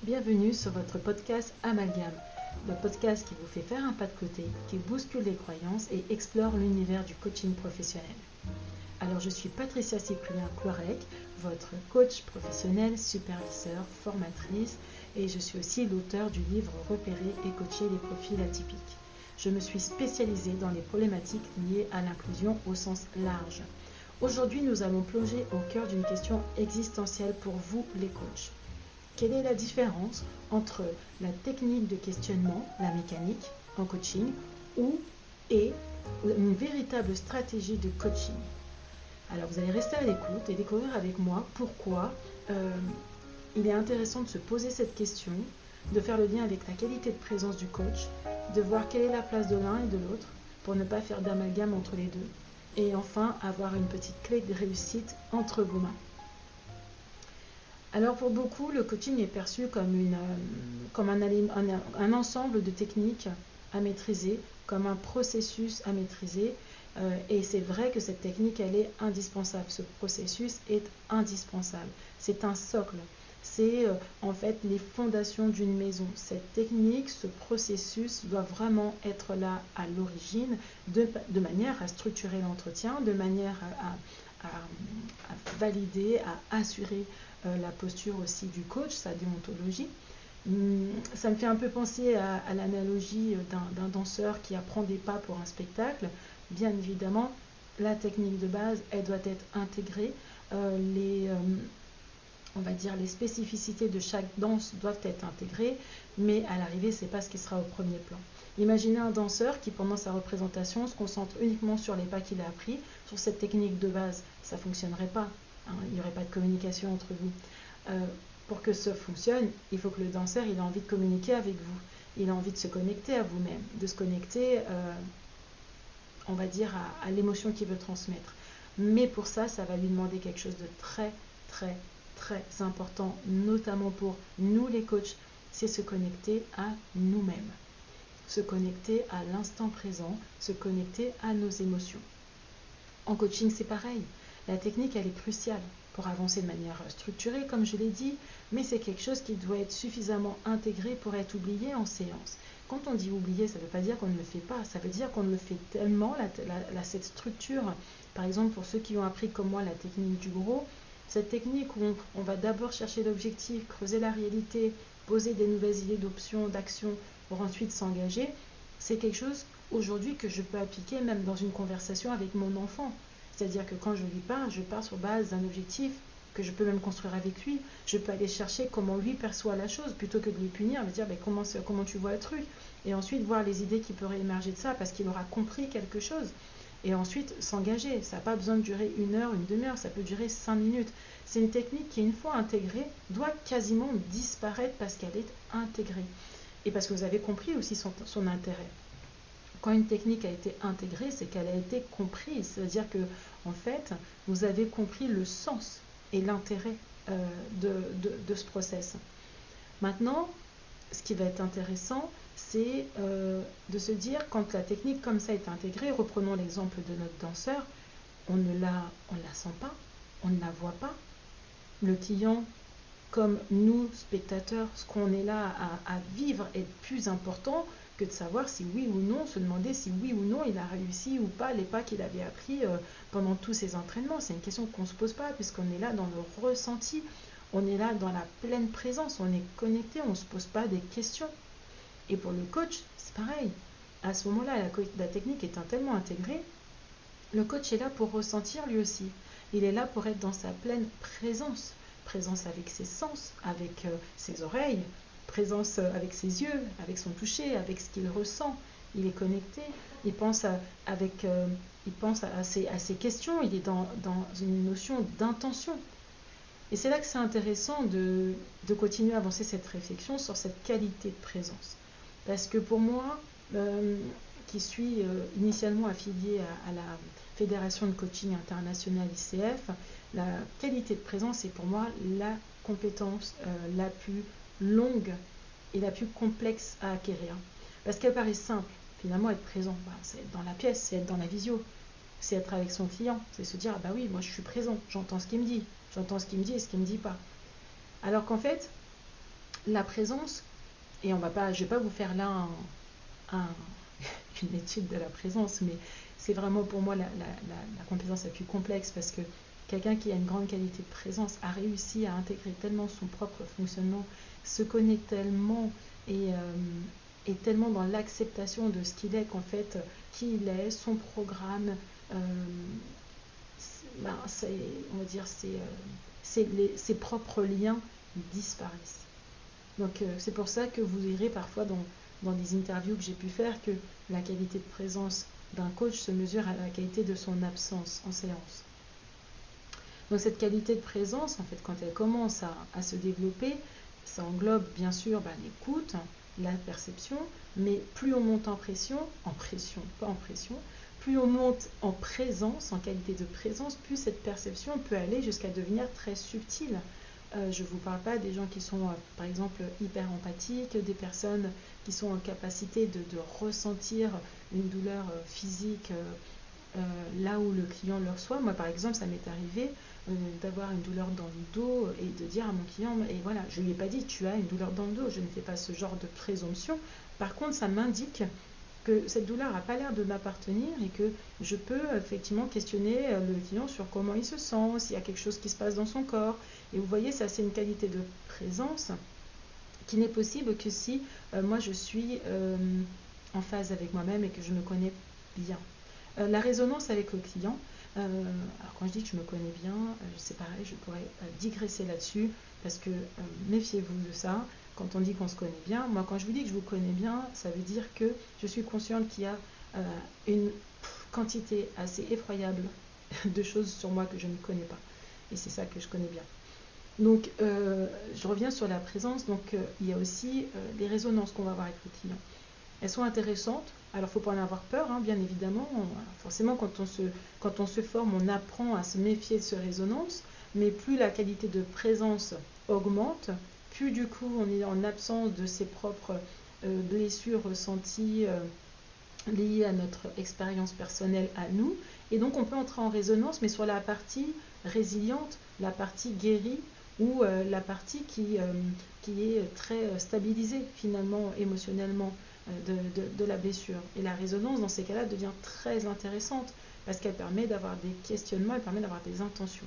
Bienvenue sur votre podcast Amalgame, le podcast qui vous fait faire un pas de côté, qui bouscule les croyances et explore l'univers du coaching professionnel. Alors je suis Patricia Cyprien Cloirec, votre coach professionnel, superviseur, formatrice et je suis aussi l'auteur du livre Repérer et coacher les profils atypiques. Je me suis spécialisée dans les problématiques liées à l'inclusion au sens large. Aujourd'hui, nous allons plonger au cœur d'une question existentielle pour vous les coachs. Quelle est la différence entre la technique de questionnement, la mécanique, en coaching, et une véritable stratégie de coaching? Alors vous allez rester à l'écoute et découvrir avec moi pourquoi il est intéressant de se poser cette question, de faire le lien avec la qualité de présence du coach, de voir quelle est la place de l'un et de l'autre pour ne pas faire d'amalgame entre les deux, et enfin avoir une petite clé de réussite entre vos mains. Alors pour beaucoup, le coaching est perçu comme un ensemble de techniques à maîtriser, comme un processus à maîtriser. Et c'est vrai que cette technique, elle est indispensable. Ce processus est indispensable. C'est un socle. C'est en fait les fondations d'une maison. Cette technique, ce processus doit vraiment être là à l'origine, de manière à structurer l'entretien, de manière à valider, à assurer la posture aussi du coach, sa déontologie. Ça me fait un peu penser à l'analogie d'un danseur qui apprend des pas pour un spectacle. Bien évidemment, la technique de base, elle doit être intégrée. On va dire les spécificités de chaque danse doivent être intégrées, mais à l'arrivée, ce n'est pas ce qui sera au premier plan. Imaginez un danseur qui, pendant sa représentation, se concentre uniquement sur les pas qu'il a appris, sur cette technique de base. Ça ne fonctionnerait pas. Il n'y aurait pas de communication entre vous. Pour que ça fonctionne, il faut que le danseur ait envie de communiquer avec vous. Il a envie de se connecter à vous-même, de se connecter, on va dire, à l'émotion qu'il veut transmettre. Mais pour ça, ça va lui demander quelque chose de très, très, très important, notamment pour nous les coachs, c'est se connecter à nous-mêmes. Se connecter à l'instant présent, se connecter à nos émotions. En coaching, c'est pareil. La technique, elle est cruciale pour avancer de manière structurée, comme je l'ai dit, mais c'est quelque chose qui doit être suffisamment intégré pour être oublié en séance. Quand on dit oublier, ça ne veut pas dire qu'on ne le fait pas, ça veut dire qu'on le fait tellement, cette structure, par exemple pour ceux qui ont appris comme moi la technique du gros, cette technique où on va d'abord chercher l'objectif, creuser la réalité, poser des nouvelles idées d'options, d'actions, pour ensuite s'engager, c'est quelque chose aujourd'hui que je peux appliquer même dans une conversation avec mon enfant. C'est-à-dire que quand je lui parle, je pars sur base d'un objectif que je peux même construire avec lui. Je peux aller chercher comment lui perçoit la chose plutôt que de lui punir, me dire comment tu vois le truc. Et ensuite voir les idées qui pourraient émerger de ça parce qu'il aura compris quelque chose. Et ensuite s'engager. Ça n'a pas besoin de durer 1 heure, une demi-heure, ça peut durer 5 minutes. C'est une technique qui, une fois intégrée, doit quasiment disparaître parce qu'elle est intégrée. Et parce que vous avez compris aussi son intérêt. Quand une technique a été intégrée, c'est qu'elle a été comprise. C'est-à-dire que, en fait, vous avez compris le sens et l'intérêt de ce process. Maintenant, ce qui va être intéressant, c'est de se dire, quand la technique comme ça est intégrée, reprenons l'exemple de notre danseur, on ne la sent pas, on ne la voit pas. Le client, comme nous, spectateurs, ce qu'on est là à vivre est plus important que de savoir si oui ou non, se demander si oui ou non il a réussi ou pas les pas qu'il avait appris pendant tous ses entraînements. C'est une question qu'on ne se pose pas puisqu'on est là dans le ressenti, on est là dans la pleine présence, on est connecté, on ne se pose pas des questions. Et pour le coach, c'est pareil. À ce moment-là, la technique est tellement intégrée, le coach est là pour ressentir lui aussi. Il est là pour être dans sa pleine présence. Présence avec ses sens, avec ses oreilles, présence avec ses yeux, avec son toucher, avec ce qu'il ressent. Il est connecté, il pense à ses questions, il est dans une notion d'intention. Et c'est là que c'est intéressant de continuer à avancer cette réflexion sur cette qualité de présence. Parce que pour moi, qui suis initialement affiliée à la Fédération de coaching international ICF, la qualité de présence est pour moi la compétence la plus longue et la plus complexe à acquérir. Parce qu'elle paraît simple, finalement être présent, c'est être dans la pièce, c'est être dans la visio, c'est être avec son client, c'est se dire, oui, moi je suis présent, j'entends ce qu'il me dit et ce qu'il me dit pas. Alors qu'en fait, la présence, et je ne vais pas vous faire là une étude de la présence, mais c'est vraiment pour moi la compétence la plus complexe, parce que quelqu'un qui a une grande qualité de présence a réussi à intégrer tellement son propre fonctionnement, se connaît tellement et est tellement dans l'acceptation de ce qu'il est, qu'en fait, qui il est, son programme, on va dire, ses propres liens disparaissent. Donc c'est pour ça que vous verrez parfois dans des interviews que j'ai pu faire que la qualité de présence d'un coach se mesure à la qualité de son absence en séance. Donc cette qualité de présence, en fait, quand elle commence à se développer, ça englobe bien sûr l'écoute, la perception, mais plus on monte en pression, pas en pression, plus on monte en présence, en qualité de présence, plus cette perception peut aller jusqu'à devenir très subtile. Je ne vous parle pas des gens qui sont, par exemple, hyper empathiques, des personnes qui sont en capacité de ressentir une douleur physique là où le client le reçoit. Moi, par exemple, ça m'est arrivé d'avoir une douleur dans le dos et de dire à mon client, et voilà, je ne lui ai pas dit tu as une douleur dans le dos, je ne fais pas ce genre de présomption. Par contre, ça m'indique que cette douleur n'a pas l'air de m'appartenir et que je peux effectivement questionner le client sur comment il se sent, s'il y a quelque chose qui se passe dans son corps. Et vous voyez, ça c'est une qualité de présence qui n'est possible que si moi je suis en phase avec moi-même et que je me connais bien. La résonance avec le client, alors quand je dis que je me connais bien, c'est pareil, je pourrais digresser là-dessus, parce que méfiez-vous de ça. Quand on dit qu'on se connaît bien, moi quand je vous dis que je vous connais bien, ça veut dire que je suis consciente qu'il y a une quantité assez effroyable de choses sur moi que je ne connais pas. Et c'est ça que je connais bien. Donc je reviens sur la présence, donc il y a aussi les résonances qu'on va avoir avec le client. Elles sont intéressantes, alors il ne faut pas en avoir peur, hein, bien évidemment. Forcément, quand on se forme, on apprend à se méfier de ces résonances, mais plus la qualité de présence augmente, plus du coup on est en absence de ses propres blessures ressenties liées à notre expérience personnelle à nous, et donc on peut entrer en résonance, mais sur la partie résiliente, la partie guérie, ou la partie qui est très stabilisée finalement émotionnellement de la blessure. Et la résonance dans ces cas-là devient très intéressante, parce qu'elle permet d'avoir des questionnements, elle permet d'avoir des intentions.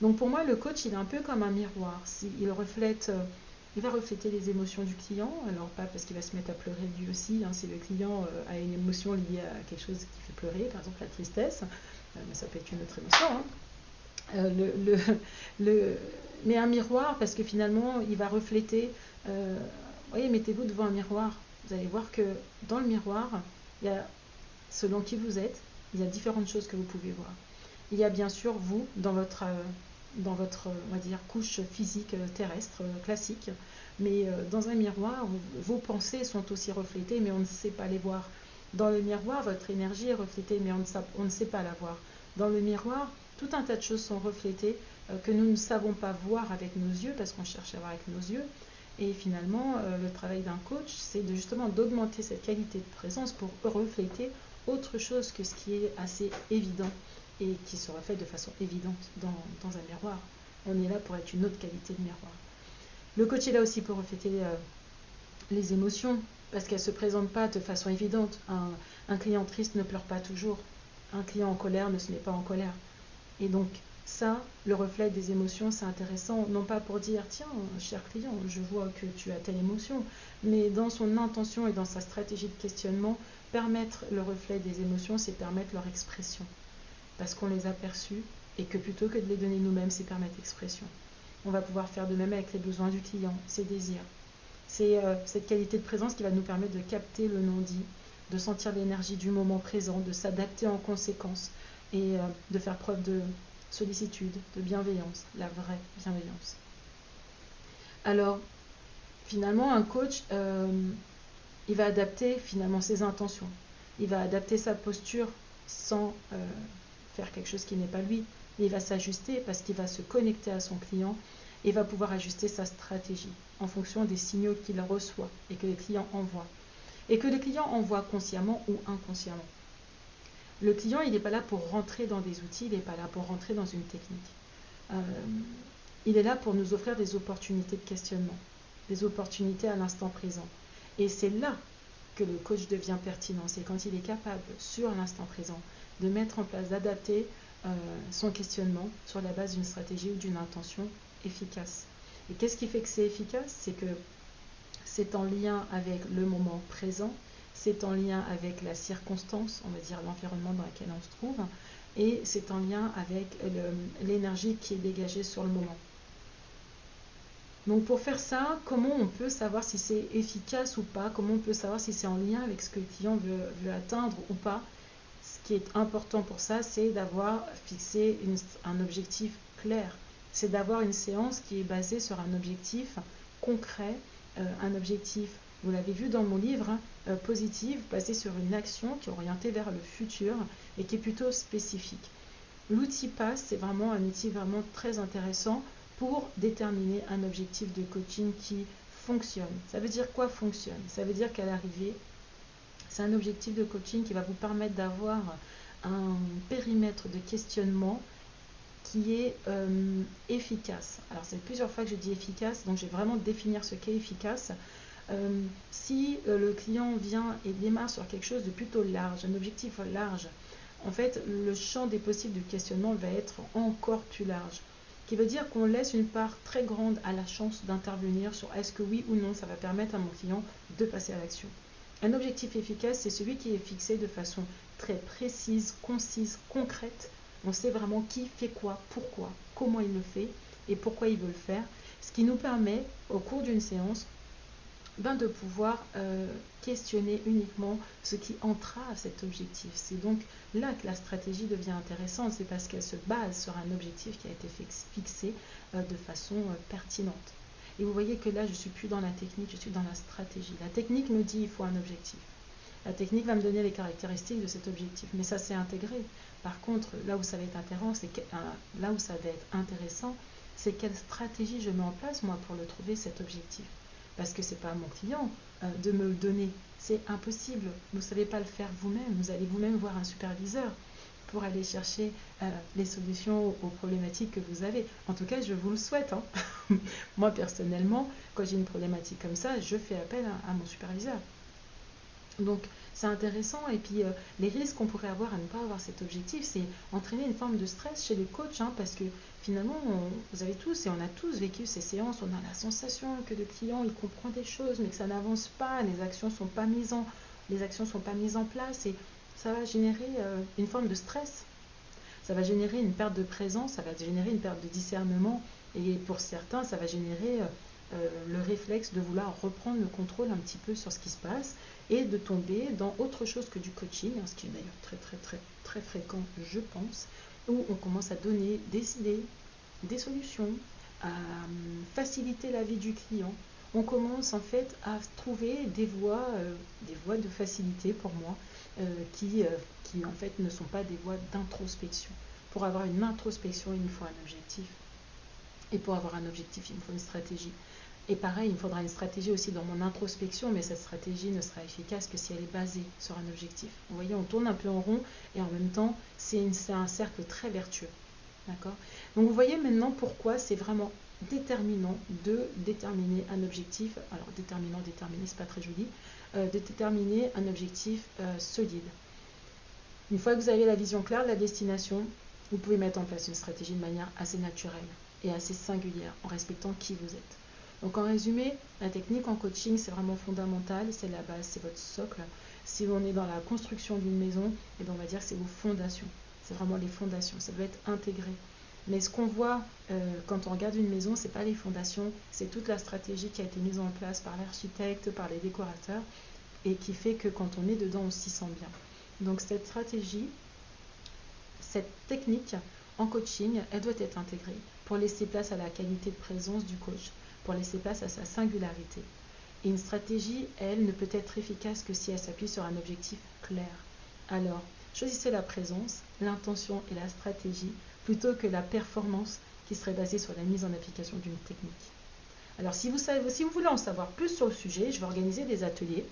Donc pour moi, le coach, il est un peu comme un miroir. Il va refléter les émotions du client, alors pas parce qu'il va se mettre à pleurer lui aussi, hein, si le client a une émotion liée à quelque chose qui fait pleurer, par exemple la tristesse, mais ça peut être une autre émotion, hein. Mais un miroir, parce que finalement, il va refléter, voyez, mettez-vous devant un miroir, vous allez voir que dans le miroir, il y a, selon qui vous êtes, il y a différentes choses que vous pouvez voir. Il y a bien sûr vous, dans votre on va dire, couche physique terrestre classique, mais dans un miroir, vos pensées sont aussi reflétées, mais on ne sait pas les voir. Dans le miroir, votre énergie est reflétée, mais on ne sait pas la voir. Dans le miroir, tout un tas de choses sont reflétées que nous ne savons pas voir avec nos yeux, parce qu'on cherche à voir avec nos yeux. Et finalement, le travail d'un coach, c'est justement d'augmenter cette qualité de présence pour refléter autre chose que ce qui est assez évident et qui sera fait de façon évidente dans un miroir. On est là pour être une autre qualité de miroir. Le coach est là aussi pour refléter les émotions, parce qu'elles ne se présentent pas de façon évidente. Un client triste ne pleure pas toujours. Un client en colère ne se met pas en colère. Et donc, ça, le reflet des émotions, c'est intéressant, non pas pour dire, tiens, cher client, je vois que tu as telle émotion, mais dans son intention et dans sa stratégie de questionnement, permettre le reflet des émotions, c'est permettre leur expression. Parce qu'on les a perçues, et que plutôt que de les donner nous-mêmes, c'est permettre l'expression. On va pouvoir faire de même avec les besoins du client, ses désirs. C'est cette qualité de présence qui va nous permettre de capter le non-dit, de sentir l'énergie du moment présent, de s'adapter en conséquence, et de faire preuve de sollicitude, de bienveillance, la vraie bienveillance. Alors, finalement, un coach, il va adapter finalement ses intentions. Il va adapter sa posture sans faire quelque chose qui n'est pas lui. Il va s'ajuster parce qu'il va se connecter à son client et va pouvoir ajuster sa stratégie en fonction des signaux qu'il reçoit et que le client envoie. Et que le client envoie consciemment ou inconsciemment. Le client, il n'est pas là pour rentrer dans des outils, il n'est pas là pour rentrer dans une technique. Il est là pour nous offrir des opportunités de questionnement. des opportunités à l'instant présent. Et c'est là que le coach devient pertinent. C'est quand il est capable, sur l'instant présent, de mettre en place, d'adapter son questionnement sur la base d'une stratégie ou d'une intention efficace. Et qu'est-ce qui fait que c'est efficace? C'est que c'est en lien avec le moment présent, c'est en lien avec la circonstance, on va dire l'environnement dans lequel on se trouve, et c'est en lien avec l'énergie qui est dégagée sur le moment. Donc pour faire ça, comment on peut savoir si c'est efficace ou pas? Comment on peut savoir si c'est en lien avec ce que le client veut atteindre ou pas? Ce qui est important pour ça, c'est d'avoir fixé un objectif clair. C'est d'avoir une séance qui est basée sur un objectif concret, un objectif, vous l'avez vu dans mon livre, positif, basé sur une action qui est orientée vers le futur et qui est plutôt spécifique. L'outil PASS, c'est vraiment un outil vraiment très intéressant pour déterminer un objectif de coaching qui fonctionne. Ça veut dire quoi fonctionne? Ça veut dire qu'à l'arrivée, c'est un objectif de coaching qui va vous permettre d'avoir un périmètre de questionnement qui est efficace. Alors c'est plusieurs fois que je dis efficace, donc je vais vraiment définir ce qu'est efficace. Si le client vient et démarre sur quelque chose de plutôt large, un objectif large, en fait le champ des possibles du questionnement va être encore plus large. Qui veut dire qu'on laisse une part très grande à la chance d'intervenir sur est-ce que oui ou non ça va permettre à mon client de passer à l'action. Un objectif efficace, c'est celui qui est fixé de façon très précise, concise, concrète. On sait vraiment qui fait quoi, pourquoi, comment il le fait et pourquoi il veut le faire. Ce qui nous permet, au cours d'une séance, de pouvoir questionner uniquement ce qui entrave cet objectif. C'est donc là que la stratégie devient intéressante, c'est parce qu'elle se base sur un objectif qui a été fixé de façon pertinente. Et vous voyez que là, je ne suis plus dans la technique, je suis dans la stratégie. La technique me dit il faut un objectif. La technique va me donner les caractéristiques de cet objectif, mais ça c'est intégré. Par contre, là où ça va être intéressant, c'est quelle stratégie je mets en place moi pour le trouver cet objectif. Parce que ce n'est pas à mon client de me le donner. C'est impossible. Vous ne savez pas le faire vous-même. Vous allez vous-même voir un superviseur pour aller chercher les solutions aux problématiques que vous avez. En tout cas, je vous le souhaite. Hein. Moi, personnellement, quand j'ai une problématique comme ça, je fais appel à mon superviseur. Donc, c'est intéressant. Et puis, les risques qu'on pourrait avoir à ne pas avoir cet objectif, c'est entraîner une forme de stress chez les coachs, hein, parce que finalement, vous avez tous, et on a tous vécu ces séances, on a la sensation que le client, il comprend des choses, mais que ça n'avance pas, les actions ne sont pas mises en place, et ça va générer une forme de stress. Ça va générer une perte de présence, ça va générer une perte de discernement, et pour certains, ça va générer le réflexe de vouloir reprendre le contrôle un petit peu sur ce qui se passe et de tomber dans autre chose que du coaching, ce qui est d'ailleurs très très très très fréquent, je pense, où on commence à donner des idées, des solutions, à faciliter la vie du client. On commence en fait à trouver des voies de facilité pour moi, qui en fait ne sont pas des voies d'introspection. Pour avoir une introspection, il nous faut un objectif. Et pour avoir un objectif, il me faut une stratégie. Et pareil, il me faudra une stratégie aussi dans mon introspection, mais cette stratégie ne sera efficace que si elle est basée sur un objectif. Vous voyez, on tourne un peu en rond et en même temps, c'est un cercle très vertueux. D'accord? Donc vous voyez maintenant pourquoi c'est vraiment déterminant de déterminer un objectif. Alors déterminer, c'est pas très joli. De déterminer un objectif solide. Une fois que vous avez la vision claire de la destination, vous pouvez mettre en place une stratégie de manière assez naturelle et assez singulière, en respectant qui vous êtes. Donc en résumé, la technique en coaching, c'est vraiment fondamental, c'est la base, c'est votre socle. Si on est dans la construction d'une maison, et bien on va dire que c'est vos fondations. C'est vraiment les fondations, ça doit être intégré. Mais ce qu'on voit quand on regarde une maison, ce n'est pas les fondations, c'est toute la stratégie qui a été mise en place par l'architecte, par les décorateurs, et qui fait que quand on est dedans, on s'y sent bien. Donc cette stratégie, cette technique en coaching, elle doit être intégrée pour laisser place à la qualité de présence du coach, pour laisser place à sa singularité. Et une stratégie, elle, ne peut être efficace que si elle s'appuie sur un objectif clair. Alors, choisissez la présence, l'intention et la stratégie, plutôt que la performance qui serait basée sur la mise en application d'une technique. Alors, si vous voulez en savoir plus sur le sujet, je vais organiser des ateliers.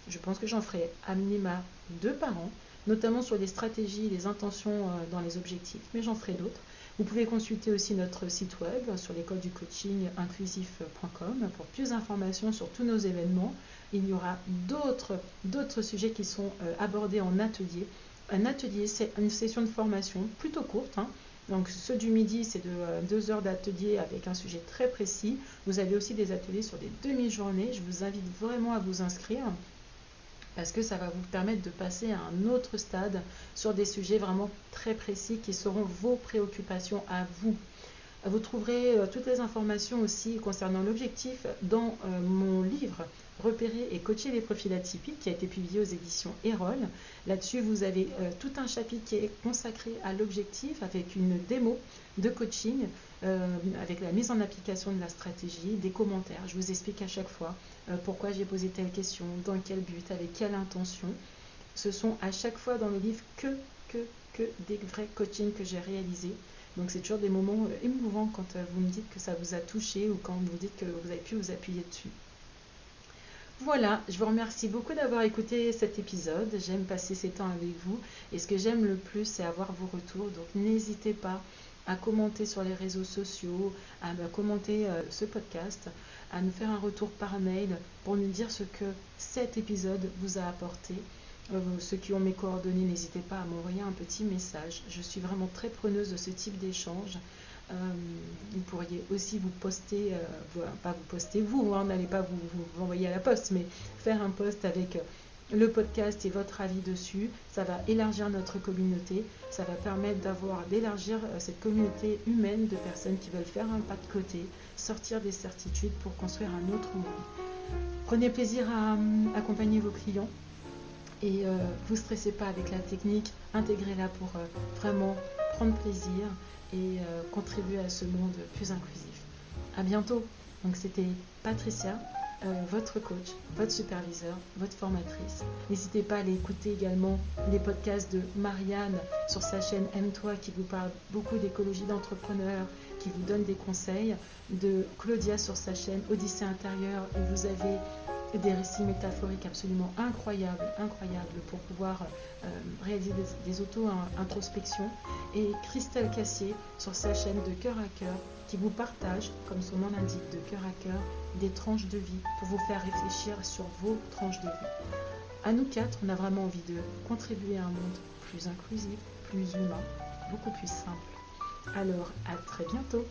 Je pense que j'en ferai à minima 2 par an, notamment sur les stratégies, les intentions dans les objectifs, mais j'en ferai d'autres. Vous pouvez consulter aussi notre site web sur l'école du coaching inclusif.com pour plus d'informations sur tous nos événements. Il y aura d'autres sujets qui sont abordés en atelier. Un atelier, c'est une session de formation plutôt courte. Donc ceux du midi, c'est de 2 heures d'atelier avec un sujet très précis. Vous avez aussi des ateliers sur des demi-journées. Je vous invite vraiment à vous inscrire parce que ça va vous permettre de passer à un autre stade sur des sujets vraiment très précis qui seront vos préoccupations à vous. Vous trouverez toutes les informations aussi concernant l'objectif dans mon livre Repérer et coacher les profils atypiques qui a été publié aux éditions Erol. Là-dessus, vous avez tout un chapitre qui est consacré à l'objectif avec une démo de coaching, avec la mise en application de la stratégie, des commentaires. Je vous explique à chaque fois pourquoi j'ai posé telle question, dans quel but, avec quelle intention. Ce sont à chaque fois dans le livre que des vrais coachings que j'ai réalisés. Donc c'est toujours des moments émouvants quand vous me dites que ça vous a touché ou quand vous dites que vous avez pu vous appuyer dessus. Voilà, je vous remercie beaucoup d'avoir écouté cet épisode. J'aime passer ces temps avec vous et ce que j'aime le plus, c'est avoir vos retours. Donc n'hésitez pas à commenter sur les réseaux sociaux, à commenter ce podcast, à nous faire un retour par mail pour nous dire ce que cet épisode vous a apporté. Ceux qui ont mes coordonnées, n'hésitez pas à m'envoyer un petit message. Je suis vraiment très preneuse de ce type d'échange. Vous pourriez aussi vous poster, pas vous poster vous, n'allez pas vous envoyer à la poste, mais faire un post avec le podcast et votre avis dessus. Ça va élargir notre communauté, ça va permettre d'élargir cette communauté humaine de personnes qui veulent faire un pas de côté, sortir des certitudes pour construire un autre monde. Prenez plaisir à accompagner vos clients. Et vous stressez pas avec la technique, intégrez-la pour vraiment prendre plaisir et contribuer à ce monde plus inclusif. À bientôt. Donc c'était Patricia, votre coach, votre superviseur, votre formatrice. N'hésitez pas à aller écouter également les podcasts de Marianne sur sa chaîne Aime-toi qui vous parle beaucoup d'écologie d'entrepreneurs, qui vous donne des conseils, de Claudia sur sa chaîne Odyssée intérieure où vous avez des récits métaphoriques absolument incroyables pour pouvoir réaliser des auto-introspections, et Christelle Cassier sur sa chaîne de cœur à cœur qui vous partage, comme son nom l'indique, de cœur à cœur, des tranches de vie pour vous faire réfléchir sur vos tranches de vie. À nous 4, on a vraiment envie de contribuer à un monde plus inclusif, plus humain, beaucoup plus simple. Alors, à très bientôt.